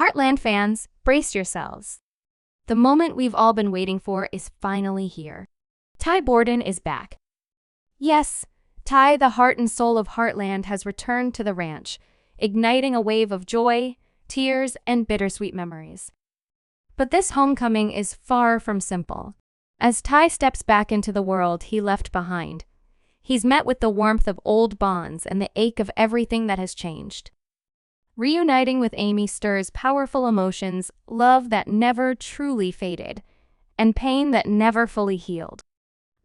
Heartland fans, brace yourselves. The moment we've all been waiting for is finally here. Ty Borden is back. Yes, Ty, the heart and soul of Heartland, has returned to the ranch, igniting a wave of joy, tears, and bittersweet memories. But this homecoming is far from simple. As Ty steps back into the world he left behind, he's met with the warmth of old bonds and the ache of everything that has changed. Reuniting with Amy stirs powerful emotions, love that never truly faded, and pain that never fully healed.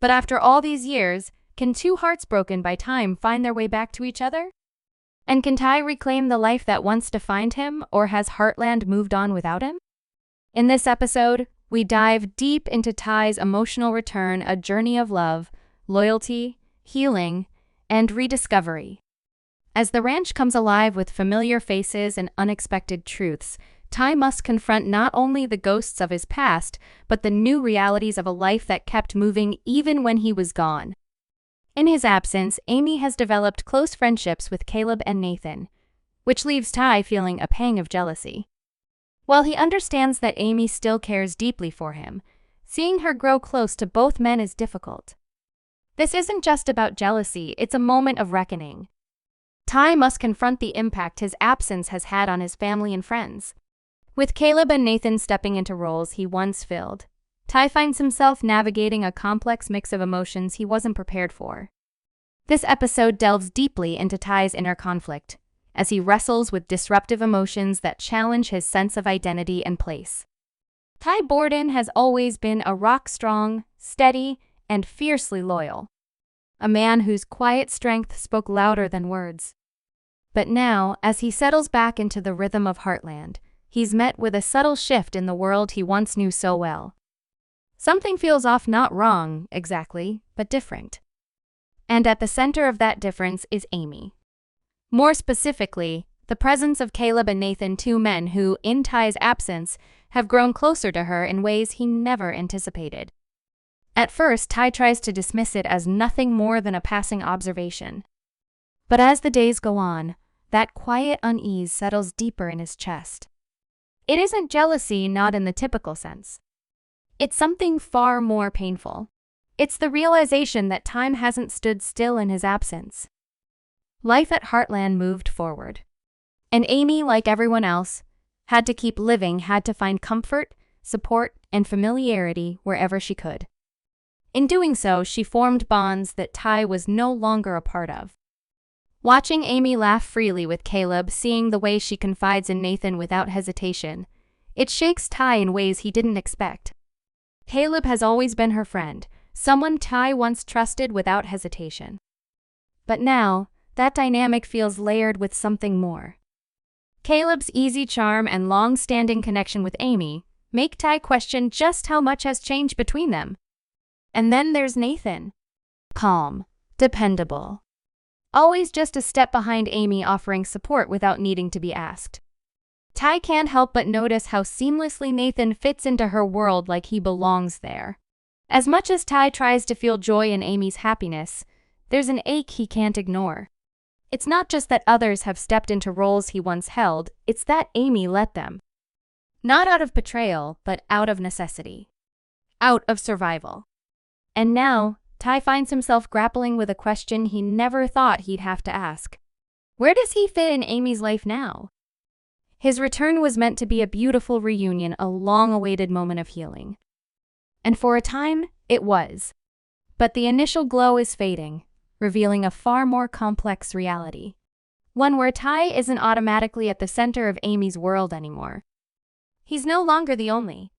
But after all these years, can two hearts broken by time find their way back to each other? And can Ty reclaim the life that once defined him, or has Heartland moved on without him? In this episode, we dive deep into Ty's emotional return, a journey of love, loyalty, healing, and rediscovery. As the ranch comes alive with familiar faces and unexpected truths, Ty must confront not only the ghosts of his past, but the new realities of a life that kept moving even when he was gone. In his absence, Amy has developed close friendships with Caleb and Nathan, which leaves Ty feeling a pang of jealousy. While he understands that Amy still cares deeply for him, seeing her grow close to both men is difficult. This isn't just about jealousy, it's a moment of reckoning. Ty must confront the impact his absence has had on his family and friends. With Caleb and Nathan stepping into roles he once filled, Ty finds himself navigating a complex mix of emotions he wasn't prepared for. This episode delves deeply into Ty's inner conflict, as he wrestles with disruptive emotions that challenge his sense of identity and place. Ty Borden has always been a rock-strong, steady, and fiercely loyal. A man whose quiet strength spoke louder than words. But now, as he settles back into the rhythm of Heartland, he's met with a subtle shift in the world he once knew so well. Something feels off, not wrong, exactly, but different. And at the center of that difference is Amy. More specifically, the presence of Caleb and Nathan, two men who, in Ty's absence, have grown closer to her in ways he never anticipated. At first, Ty tries to dismiss it as nothing more than a passing observation. But as the days go on, that quiet unease settles deeper in his chest. It isn't jealousy, not in the typical sense. It's something far more painful. It's the realization that time hasn't stood still in his absence. Life at Heartland moved forward. And Amy, like everyone else, had to keep living, had to find comfort, support, and familiarity wherever she could. In doing so, she formed bonds that Ty was no longer a part of. Watching Amy laugh freely with Caleb, seeing the way she confides in Nathan without hesitation, it shakes Ty in ways he didn't expect. Caleb has always been her friend, someone Ty once trusted without hesitation. But now, that dynamic feels layered with something more. Caleb's easy charm and long-standing connection with Amy make Ty question just how much has changed between them. And then there's Nathan. Calm, dependable. Always just a step behind Amy, offering support without needing to be asked. Ty can't help but notice how seamlessly Nathan fits into her world, like he belongs there. As much as Ty tries to feel joy in Amy's happiness, there's an ache he can't ignore. It's not just that others have stepped into roles he once held, it's that Amy let them. Not out of betrayal, but out of necessity. Out of survival. And now, Ty finds himself grappling with a question he never thought he'd have to ask. Where does he fit in Amy's life now? His return was meant to be a beautiful reunion, a long-awaited moment of healing. And for a time, it was. But the initial glow is fading, revealing a far more complex reality. One where Ty isn't automatically at the center of Amy's world anymore. He's no longer the only.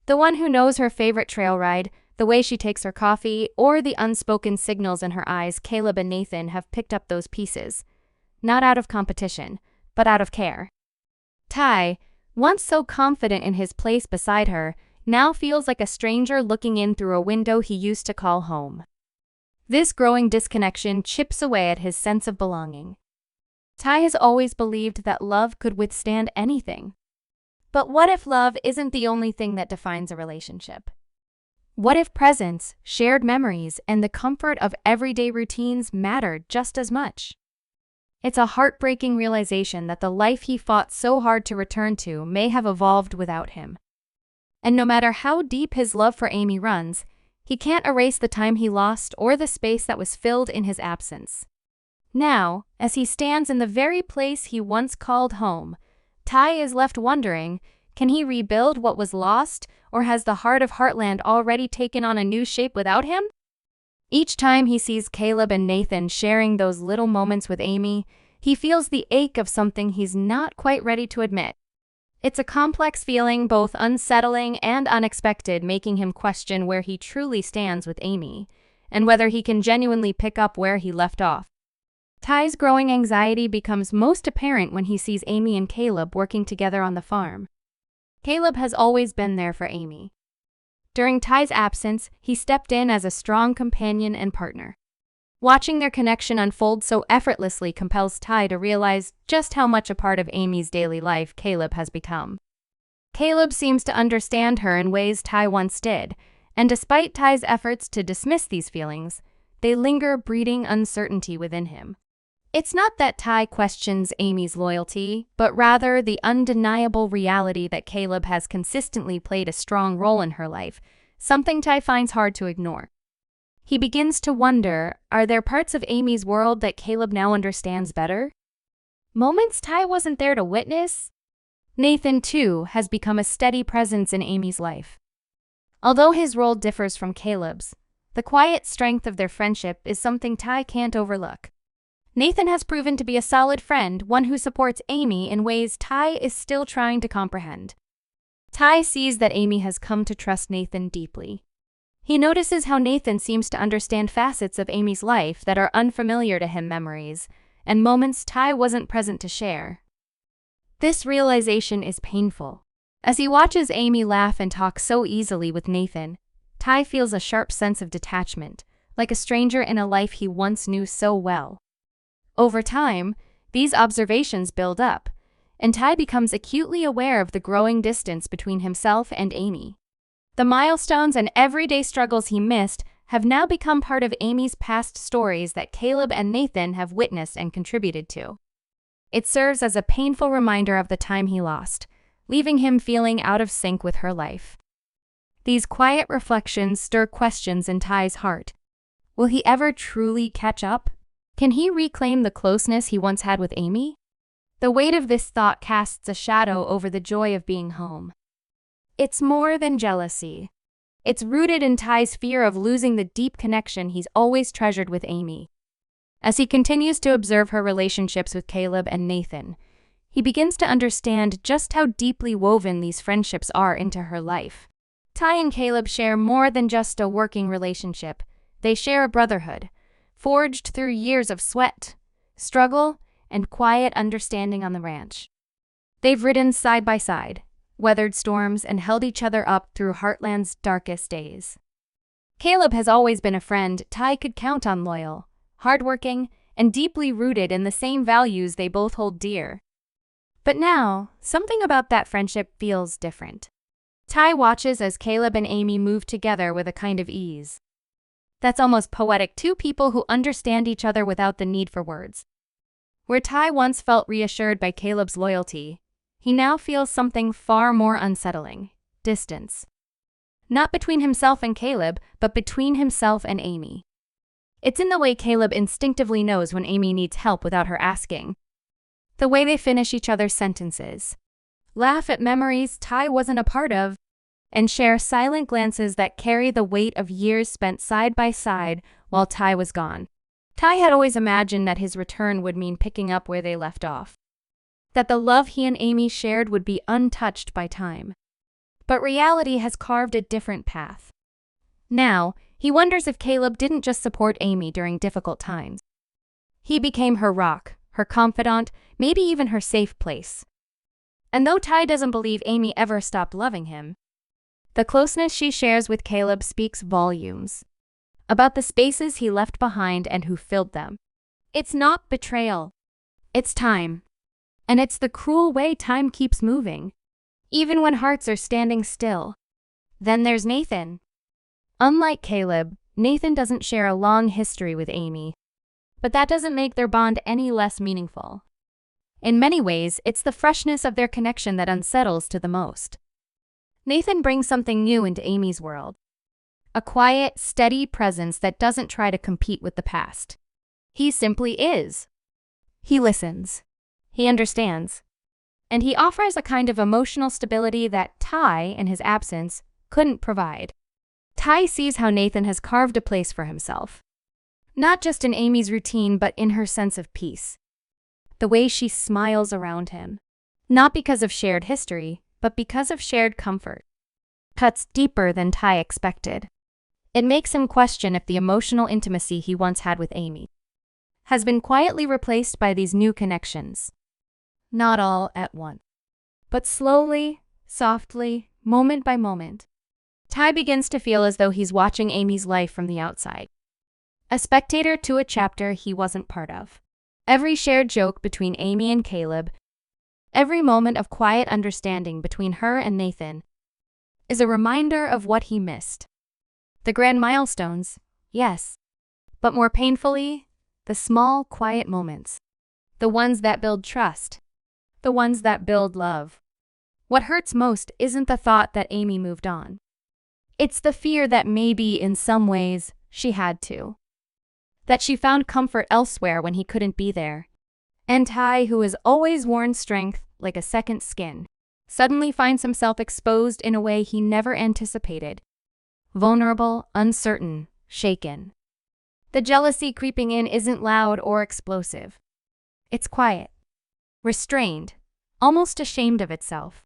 The one who knows her favorite trail ride, the way she takes her coffee, or the unspoken signals in her eyes. Caleb and Nathan have picked up those pieces. Not out of competition, but out of care. Ty, once so confident in his place beside her, now feels like a stranger looking in through a window he used to call home. This growing disconnection chips away at his sense of belonging. Ty has always believed that love could withstand anything. But what if love isn't the only thing that defines a relationship? What if presence, shared memories, and the comfort of everyday routines matter just as much? It's a heartbreaking realization that the life he fought so hard to return to may have evolved without him. And no matter how deep his love for Amy runs, he can't erase the time he lost or the space that was filled in his absence. Now, as he stands in the very place he once called home, Ty is left wondering, can he rebuild what was lost, or has the heart of Heartland already taken on a new shape without him? Each time he sees Caleb and Nathan sharing those little moments with Amy, he feels the ache of something he's not quite ready to admit. It's a complex feeling, both unsettling and unexpected, making him question where he truly stands with Amy, and whether he can genuinely pick up where he left off. Ty's growing anxiety becomes most apparent when he sees Amy and Caleb working together on the farm. Caleb has always been there for Amy. During Ty's absence, he stepped in as a strong companion and partner. Watching their connection unfold so effortlessly compels Ty to realize just how much a part of Amy's daily life Caleb has become. Caleb seems to understand her in ways Ty once did, and despite Ty's efforts to dismiss these feelings, they linger, breeding uncertainty within him. It's not that Ty questions Amy's loyalty, but rather the undeniable reality that Caleb has consistently played a strong role in her life, something Ty finds hard to ignore. He begins to wonder, are there parts of Amy's world that Caleb now understands better? Moments Ty wasn't there to witness? Nathan, too, has become a steady presence in Amy's life. Although his role differs from Caleb's, the quiet strength of their friendship is something Ty can't overlook. Nathan has proven to be a solid friend, one who supports Amy in ways Ty is still trying to comprehend. Ty sees that Amy has come to trust Nathan deeply. He notices how Nathan seems to understand facets of Amy's life that are unfamiliar to him, memories and moments Ty wasn't present to share. This realization is painful. As he watches Amy laugh and talk so easily with Nathan, Ty feels a sharp sense of detachment, like a stranger in a life he once knew so well. Over time, these observations build up, and Ty becomes acutely aware of the growing distance between himself and Amy. The milestones and everyday struggles he missed have now become part of Amy's past stories that Caleb and Nathan have witnessed and contributed to. It serves as a painful reminder of the time he lost, leaving him feeling out of sync with her life. These quiet reflections stir questions in Ty's heart. Will he ever truly catch up? Can he reclaim the closeness he once had with Amy? The weight of this thought casts a shadow over the joy of being home. It's more than jealousy. It's rooted in Ty's fear of losing the deep connection he's always treasured with Amy. As he continues to observe her relationships with Caleb and Nathan, he begins to understand just how deeply woven these friendships are into her life. Ty and Caleb share more than just a working relationship. They share a brotherhood, forged through years of sweat, struggle, and quiet understanding on the ranch. They've ridden side by side, weathered storms, and held each other up through Heartland's darkest days. Caleb has always been a friend Ty could count on, loyal, hardworking, and deeply rooted in the same values they both hold dear. But now, something about that friendship feels different. Ty watches as Caleb and Amy move together with a kind of ease. That's almost poetic, two people who understand each other without the need for words. Where Ty once felt reassured by Caleb's loyalty, he now feels something far more unsettling: distance. Not between himself and Caleb, but between himself and Amy. It's in the way Caleb instinctively knows when Amy needs help without her asking. The way they finish each other's sentences, laugh at memories Ty wasn't a part of, and share silent glances that carry the weight of years spent side by side while Ty was gone. Ty had always imagined that his return would mean picking up where they left off, that the love he and Amy shared would be untouched by time. But reality has carved a different path. Now, he wonders if Caleb didn't just support Amy during difficult times. He became her rock, her confidant, maybe even her safe place. And though Ty doesn't believe Amy ever stopped loving him, the closeness she shares with Caleb speaks volumes about the spaces he left behind and who filled them. It's not betrayal. It's time. And it's the cruel way time keeps moving, even when hearts are standing still. Then there's Nathan. Unlike Caleb, Nathan doesn't share a long history with Amy. But that doesn't make their bond any less meaningful. In many ways, it's the freshness of their connection that unsettles to the most. Nathan brings something new into Amy's world. A quiet, steady presence that doesn't try to compete with the past. He simply is. He listens. He understands. And he offers a kind of emotional stability that Ty, in his absence, couldn't provide. Ty sees how Nathan has carved a place for himself. Not just in Amy's routine, but in her sense of peace. The way she smiles around him. Not because of shared history, but because of shared comfort. Cuts deeper than Ty expected. It makes him question if the emotional intimacy he once had with Amy has been quietly replaced by these new connections. Not all at once, but slowly, softly, moment by moment. Ty begins to feel as though he's watching Amy's life from the outside. A spectator to a chapter he wasn't part of. Every shared joke between Amy and Caleb, every moment of quiet understanding between her and Nathan, is a reminder of what he missed. The grand milestones, yes, but more painfully, the small, quiet moments. The ones that build trust. The ones that build love. What hurts most isn't the thought that Amy moved on. It's the fear that maybe, in some ways, she had to. That she found comfort elsewhere when he couldn't be there. And Ty, who has always worn strength like a second skin, suddenly finds himself exposed in a way he never anticipated. Vulnerable, uncertain, shaken. The jealousy creeping in isn't loud or explosive. It's quiet, restrained, almost ashamed of itself.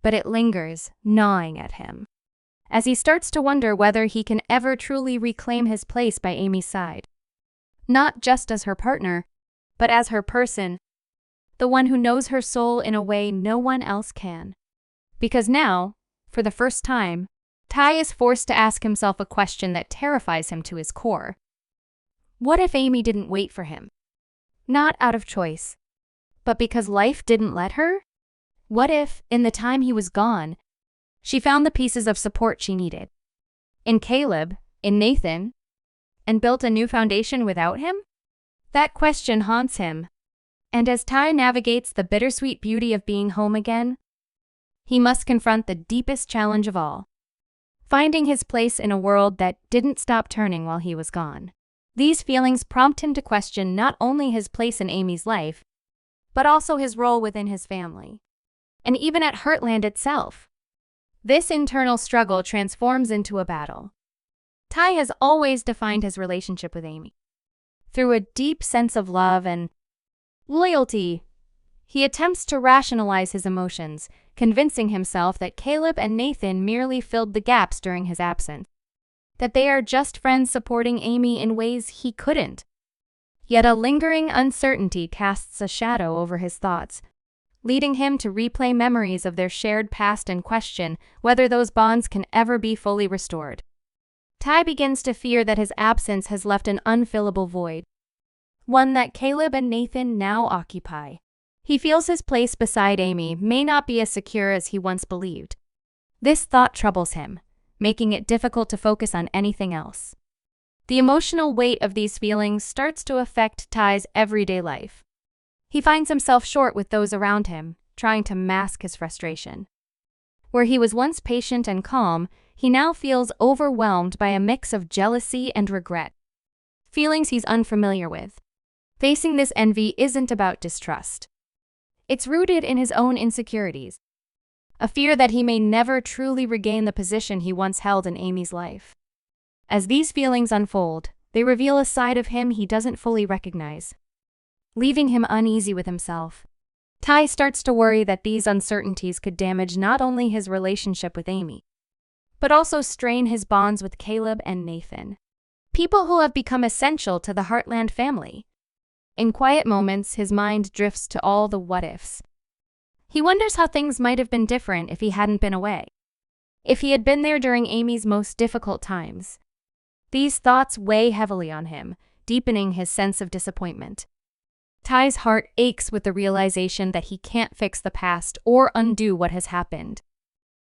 But it lingers, gnawing at him, as he starts to wonder whether he can ever truly reclaim his place by Amy's side. Not just as her partner, but as her person, the one who knows her soul in a way no one else can. Because now, for the first time, Ty is forced to ask himself a question that terrifies him to his core. What if Amy didn't wait for him? Not out of choice, but because life didn't let her? What if, in the time he was gone, she found the pieces of support she needed? In Caleb, in Nathan, and built a new foundation without him? That question haunts him. And as Ty navigates the bittersweet beauty of being home again, he must confront the deepest challenge of all. Finding his place in a world that didn't stop turning while he was gone. These feelings prompt him to question not only his place in Amy's life, but also his role within his family. And even at Heartland itself. This internal struggle transforms into a battle. Ty has always defined his relationship with Amy through a deep sense of love and loyalty. He attempts to rationalize his emotions, convincing himself that Caleb and Nathan merely filled the gaps during his absence. That they are just friends supporting Amy in ways he couldn't. Yet a lingering uncertainty casts a shadow over his thoughts, leading him to replay memories of their shared past and question whether those bonds can ever be fully restored. Ty begins to fear that his absence has left an unfillable void, one that Caleb and Nathan now occupy. He feels his place beside Amy may not be as secure as he once believed. This thought troubles him, making it difficult to focus on anything else. The emotional weight of these feelings starts to affect Ty's everyday life. He finds himself short with those around him, trying to mask his frustration. Where he was once patient and calm, he now feels overwhelmed by a mix of jealousy and regret. Feelings he's unfamiliar with. Facing this envy isn't about distrust. It's rooted in his own insecurities. A fear that he may never truly regain the position he once held in Amy's life. As these feelings unfold, they reveal a side of him he doesn't fully recognize, leaving him uneasy with himself. Ty starts to worry that these uncertainties could damage not only his relationship with Amy, but also strain his bonds with Caleb and Nathan, people who have become essential to the Heartland family. In quiet moments, his mind drifts to all the what-ifs. He wonders how things might have been different if he hadn't been away. If he had been there during Amy's most difficult times. These thoughts weigh heavily on him, deepening his sense of disappointment. Ty's heart aches with the realization that he can't fix the past or undo what has happened.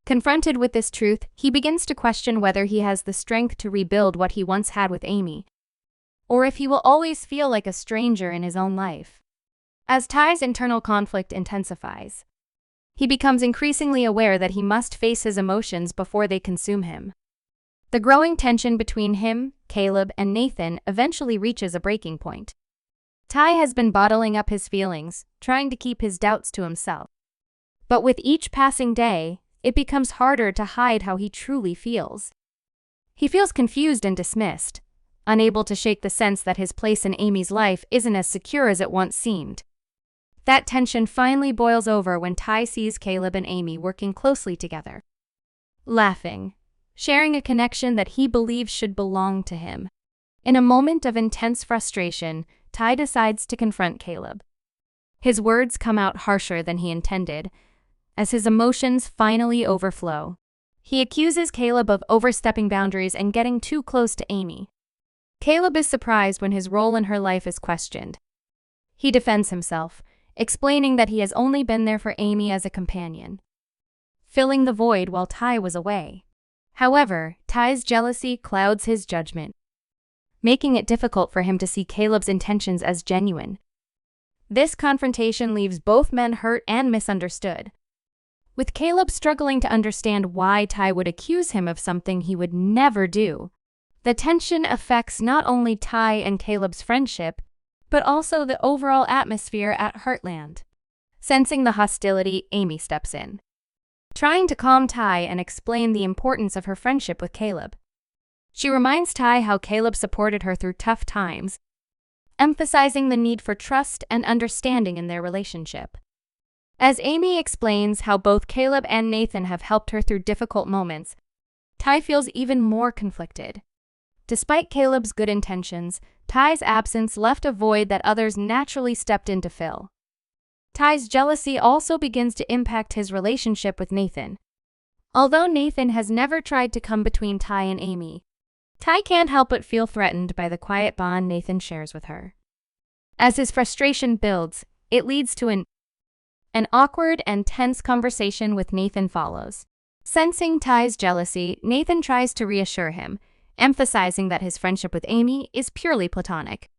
Confronted with this truth, he begins to question whether he has the strength to rebuild what he once had with Amy. or if he will always feel like a stranger in his own life. As Ty's internal conflict intensifies, he becomes increasingly aware that he must face his emotions before they consume him. The growing tension between him, Caleb, and Nathan eventually reaches a breaking point. Ty has been bottling up his feelings, trying to keep his doubts to himself. But with each passing day, it becomes harder to hide how he truly feels. He feels confused and dismissed, unable to shake the sense that his place in Amy's life isn't as secure as it once seemed. That tension finally boils over when Ty sees Caleb and Amy working closely together, laughing, sharing a connection that he believes should belong to him. In a moment of intense frustration, Ty decides to confront Caleb. His words come out harsher than he intended, as his emotions finally overflow. He accuses Caleb of overstepping boundaries and getting too close to Amy. Caleb is surprised when his role in her life is questioned. He defends himself, explaining that he has only been there for Amy as a companion, filling the void while Ty was away. However, Ty's jealousy clouds his judgment, making it difficult for him to see Caleb's intentions as genuine. This confrontation leaves both men hurt and misunderstood, with Caleb struggling to understand why Ty would accuse him of something he would never do. The tension affects not only Ty and Caleb's friendship, but also the overall atmosphere at Heartland. Sensing the hostility, Amy steps in, trying to calm Ty and explain the importance of her friendship with Caleb. She reminds Ty how Caleb supported her through tough times, emphasizing the need for trust and understanding in their relationship. As Amy explains how both Caleb and Nathan have helped her through difficult moments, Ty feels even more conflicted. Despite Caleb's good intentions, Ty's absence left a void that others naturally stepped in to fill. Ty's jealousy also begins to impact his relationship with Nathan. Although Nathan has never tried to come between Ty and Amy, Ty can't help but feel threatened by the quiet bond Nathan shares with her. As his frustration builds, it leads to an awkward and tense conversation with Nathan follows. Sensing Ty's jealousy, Nathan tries to reassure him, emphasizing that his friendship with Amy is purely platonic.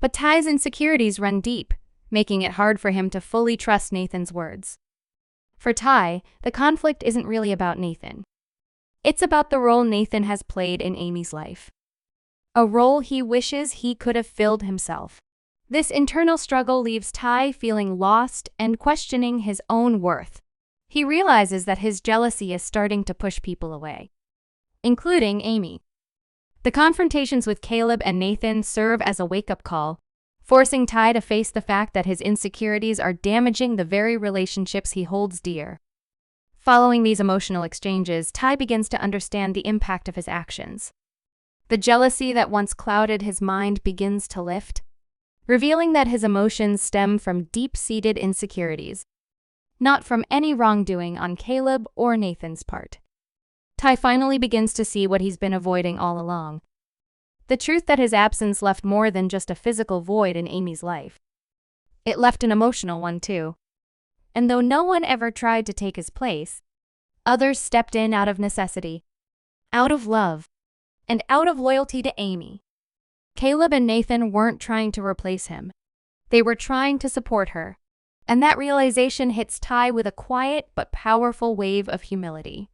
But Ty's insecurities run deep, making it hard for him to fully trust Nathan's words. For Ty, the conflict isn't really about Nathan. It's about the role Nathan has played in Amy's life, a role he wishes he could have filled himself. This internal struggle leaves Ty feeling lost and questioning his own worth. He realizes that his jealousy is starting to push people away, including Amy. The confrontations with Caleb and Nathan serve as a wake-up call, forcing Ty to face the fact that his insecurities are damaging the very relationships he holds dear. Following these emotional exchanges, Ty begins to understand the impact of his actions. The jealousy that once clouded his mind begins to lift, revealing that his emotions stem from deep-seated insecurities, not from any wrongdoing on Caleb or Nathan's part. Ty finally begins to see what he's been avoiding all along. The truth that his absence left more than just a physical void in Amy's life. It left an emotional one too. And though no one ever tried to take his place, others stepped in out of necessity, out of love, and out of loyalty to Amy. Caleb and Nathan weren't trying to replace him. They were trying to support her. And that realization hits Ty with a quiet but powerful wave of humility.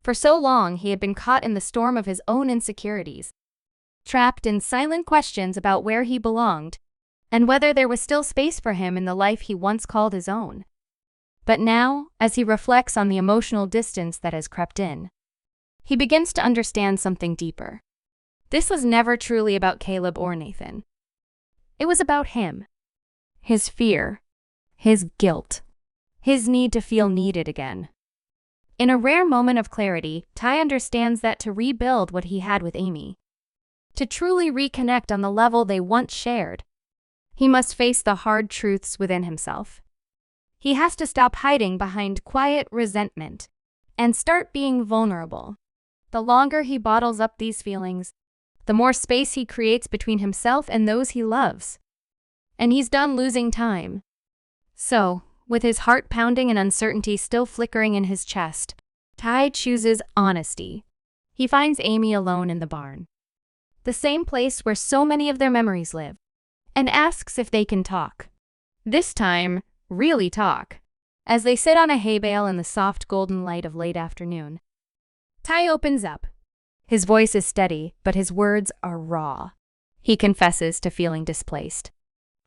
For so long, he had been caught in the storm of his own insecurities, trapped in silent questions about where he belonged and whether there was still space for him in the life he once called his own. But now, as he reflects on the emotional distance that has crept in, he begins to understand something deeper. This was never truly about Caleb or Nathan. It was about him, his fear, his guilt, his need to feel needed again. In a rare moment of clarity, Ty understands that to rebuild what he had with Amy, to truly reconnect on the level they once shared, he must face the hard truths within himself. He has to stop hiding behind quiet resentment and start being vulnerable. The longer he bottles up these feelings, the more space he creates between himself and those he loves. And he's done losing time. So, with his heart pounding and uncertainty still flickering in his chest, Ty chooses honesty. He finds Amy alone in the barn, the same place where so many of their memories live, and asks if they can talk. This time, really talk. As they sit on a hay bale in the soft golden light of late afternoon, Ty opens up. His voice is steady, but his words are raw. He confesses to feeling displaced,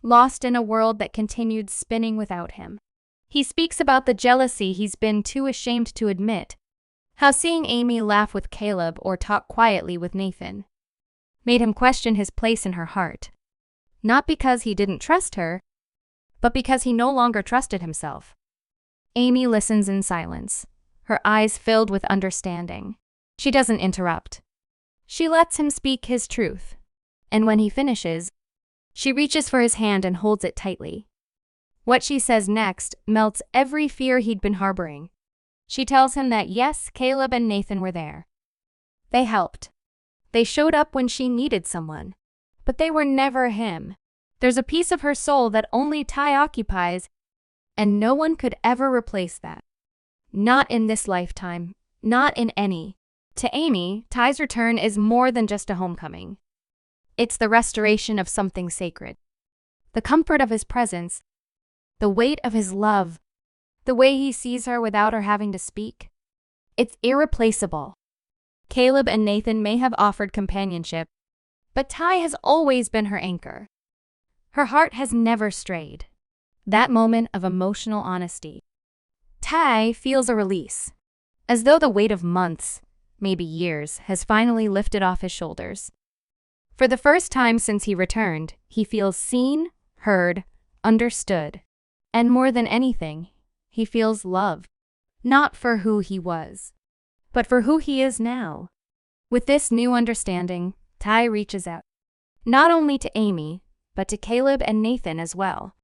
lost in a world that continued spinning without him. He speaks about the jealousy he's been too ashamed to admit, how seeing Amy laugh with Caleb or talk quietly with Nathan made him question his place in her heart. Not because he didn't trust her, but because he no longer trusted himself. Amy listens in silence, her eyes filled with understanding. She doesn't interrupt. She lets him speak his truth, and when he finishes, she reaches for his hand and holds it tightly. What she says next melts every fear he'd been harboring. She tells him that yes, Caleb and Nathan were there. They helped. They showed up when she needed someone, but they were never him. There's a piece of her soul that only Ty occupies, and no one could ever replace that. Not in this lifetime, not in any. To Amy, Ty's return is more than just a homecoming. It's the restoration of something sacred. The comfort of his presence, the weight of his love, the way he sees her without her having to speak. It's irreplaceable. Caleb and Nathan may have offered companionship, but Ty has always been her anchor. Her heart has never strayed. That moment of emotional honesty. Ty feels a release, as though the weight of months, maybe years, has finally lifted off his shoulders. For the first time since he returned, he feels seen, heard, understood, and more than anything, he feels love. Not for who he was, but for who he is now. With this new understanding, Ty reaches out, not only to Amy, but to Caleb and Nathan as well.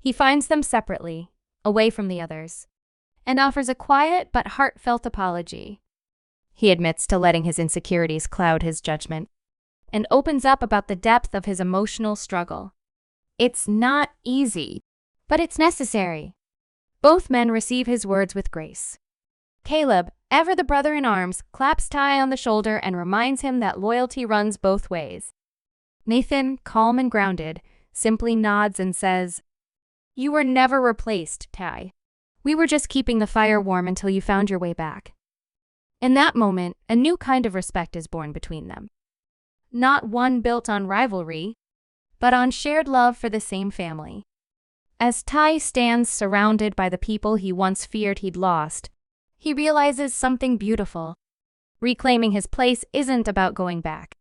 He finds them separately, away from the others, and offers a quiet but heartfelt apology. He admits to letting his insecurities cloud his judgment, and opens up about the depth of his emotional struggle. It's not easy, but it's necessary. Both men receive his words with grace. Caleb, ever the brother in arms, claps Ty on the shoulder and reminds him that loyalty runs both ways. Nathan, calm and grounded, simply nods and says, "You were never replaced, Ty. We were just keeping the fire warm until you found your way back." In that moment, a new kind of respect is born between them. Not one built on rivalry, but on shared love for the same family. As Ty stands surrounded by the people he once feared he'd lost, he realizes something beautiful. Reclaiming his place isn't about going back.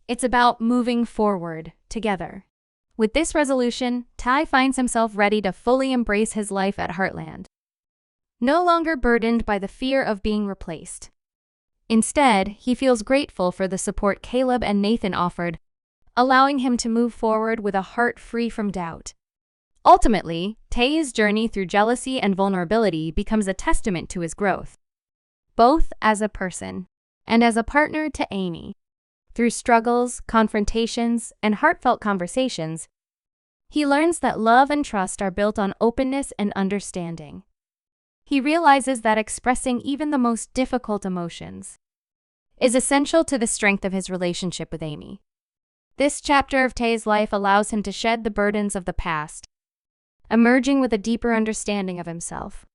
It's about moving forward, together. With this resolution, Ty finds himself ready to fully embrace his life at Heartland. No longer burdened by the fear of being replaced. Instead, he feels grateful for the support Caleb and Nathan offered, allowing him to move forward with a heart free from doubt. Ultimately, Ty's journey through jealousy and vulnerability becomes a testament to his growth, both as a person and as a partner to Amy. Through struggles, confrontations, and heartfelt conversations, he learns that love and trust are built on openness and understanding. He realizes that expressing even the most difficult emotions is essential to the strength of his relationship with Amy. This chapter of Ty's life allows him to shed the burdens of the past, emerging with a deeper understanding of himself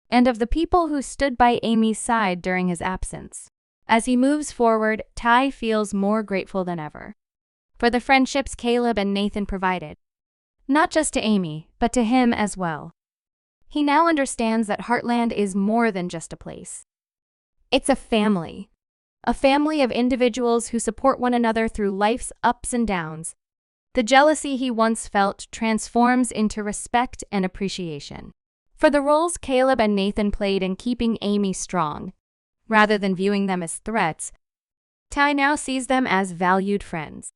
and of the people who stood by Amy's side during his absence. As he moves forward, Ty feels more grateful than ever for the friendships Caleb and Nathan provided, not just to Amy, but to him as well. He now understands that Heartland is more than just a place. It's a family of individuals who support one another through life's ups and downs. The jealousy he once felt transforms into respect and appreciation for the roles Caleb and Nathan played in keeping Amy strong. Rather than viewing them as threats, Ty now sees them as valued friends.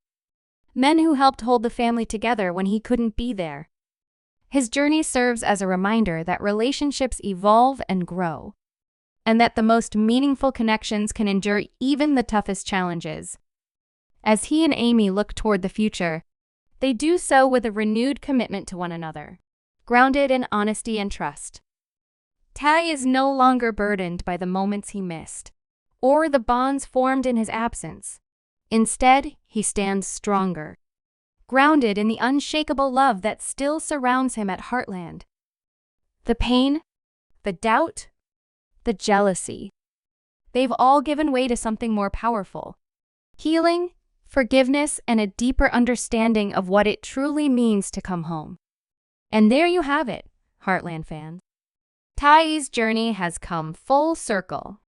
Men who helped hold the family together when he couldn't be there. His journey serves as a reminder that relationships evolve and grow, and that the most meaningful connections can endure even the toughest challenges. As he and Amy look toward the future, they do so with a renewed commitment to one another, grounded in honesty and trust. Ty is no longer burdened by the moments he missed, or the bonds formed in his absence. Instead, he stands stronger, grounded in the unshakable love that still surrounds him at Heartland. The pain, the doubt, the jealousy, they've all given way to something more powerful. Healing, forgiveness, and a deeper understanding of what it truly means to come home. And there you have it, Heartland fans. Ty's journey has come full circle,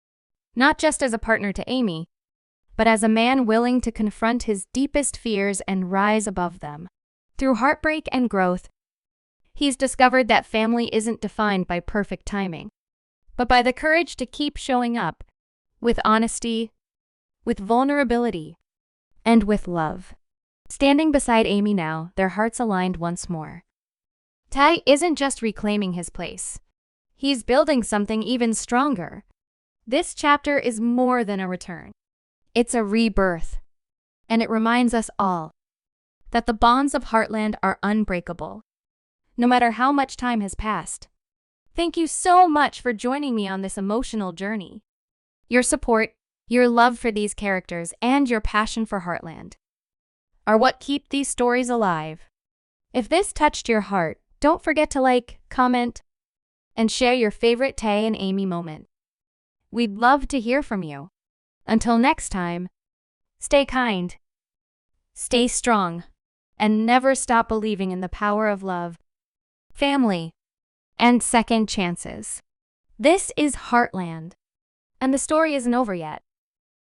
not just as a partner to Amy, but as a man willing to confront his deepest fears and rise above them. Through heartbreak and growth, he's discovered that family isn't defined by perfect timing, but by the courage to keep showing up, with honesty, with vulnerability, and with love. Standing beside Amy now, their hearts aligned once more. Ty isn't just reclaiming his place. He's building something even stronger. This chapter is more than a return. It's a rebirth. And it reminds us all that the bonds of Heartland are unbreakable, no matter how much time has passed. Thank you so much for joining me on this emotional journey. Your support, your love for these characters, and your passion for Heartland are what keep these stories alive. If this touched your heart, don't forget to like, comment, and share your favorite Tay and Amy moment. We'd love to hear from you. Until next time, stay kind, stay strong, and never stop believing in the power of love, family, and second chances. This is Heartland, and the story isn't over yet.